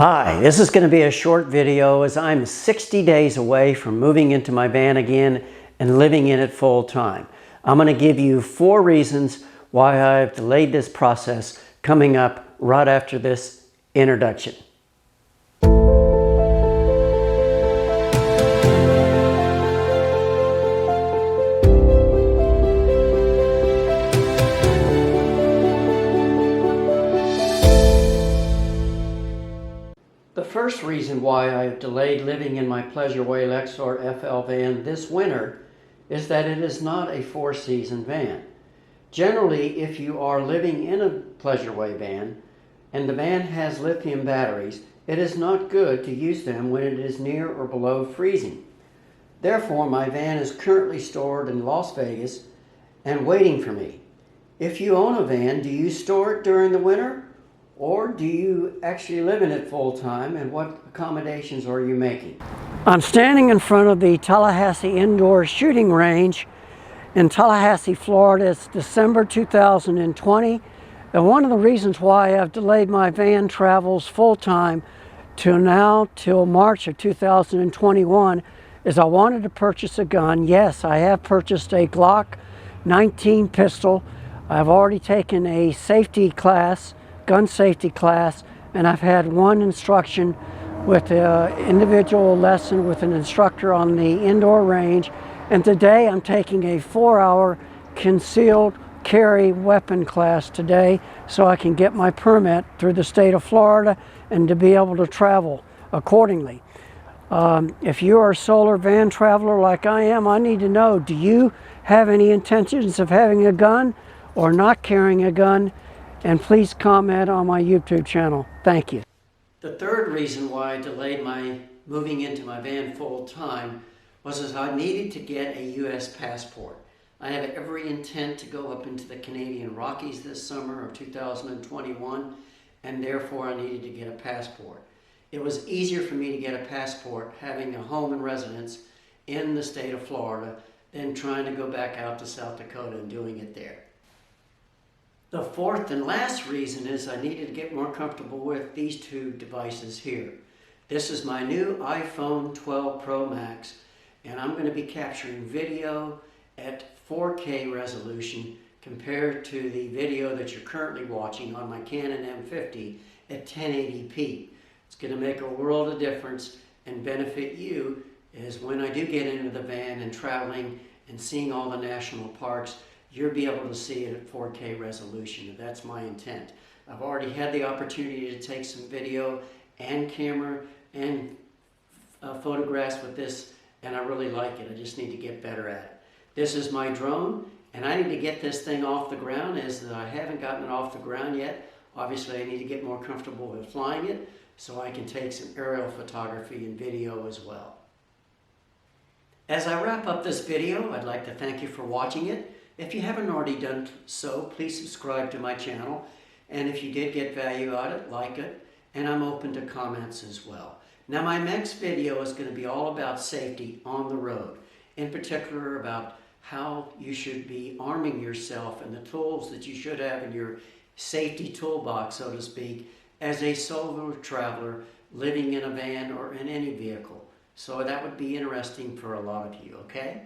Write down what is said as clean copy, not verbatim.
Hi, this is going to be a short video as I'm 60 days away from moving into my van again and living in it full time. I'm going to give you 4 reasons why I've delayed this process coming up right after this introduction. The first reason why I've delayed living in my Pleasure Way Lexor FL van this winter is that it is not a 4-season van. Generally, if you are living in a Pleasure Way van and the van has lithium batteries, it is not good to use them when it is near or below freezing. Therefore, my van is currently stored in Las Vegas and waiting for me. If you own a van, do you store it during the winter? Or do you actually live in it full time, and what accommodations are you making? I'm standing in front of the Tallahassee Indoor Shooting Range in Tallahassee, Florida. It's December 2020. And one of the reasons why I've delayed my van travels full time till March of 2021 is I wanted to purchase a gun. Yes, I have purchased a Glock 19 pistol. I've already taken a safety class, gun safety class, and I've had one instruction with an individual lesson with an instructor on the indoor range, and today I'm taking a 4-hour concealed carry weapon class today so I can get my permit through the state of Florida and to be able to travel accordingly. If you are a solar van traveler like I am, I need to know, do you have any intentions of having a gun or not carrying a gun? And please comment on my YouTube channel. Thank you. The third reason why I delayed my moving into my van full time was as I needed to get a U.S. passport. I have every intent to go up into the Canadian Rockies this summer of 2021, and therefore I needed to get a passport. It was easier for me to get a passport having a home and residence in the state of Florida than trying to go back out to South Dakota and doing it there. The fourth and last reason is I needed to get more comfortable with these 2 devices here. This is my new iPhone 12 Pro Max, and I'm going to be capturing video at 4K resolution compared to the video that you're currently watching on my Canon M50 at 1080p. It's going to make a world of difference and benefit you as when I do get into the van and traveling and seeing all the national parks, you'll be able to see it at 4K resolution. That's my intent. I've already had the opportunity to take some video and camera and photographs with this, and I really like it. I just need to get better at it. This is my drone, and I need to get this thing off the ground as I haven't gotten it off the ground yet. Obviously, I need to get more comfortable with flying it so I can take some aerial photography and video as well. As I wrap up this video, I'd like to thank you for watching it. If you haven't already done so, please subscribe to my channel. And if you did get value out of it, like it. And I'm open to comments as well. Now, my next video is going to be all about safety on the road. In particular, about how you should be arming yourself and the tools that you should have in your safety toolbox, so to speak, as a solo traveler living in a van or in any vehicle. So that would be interesting for a lot of you, okay?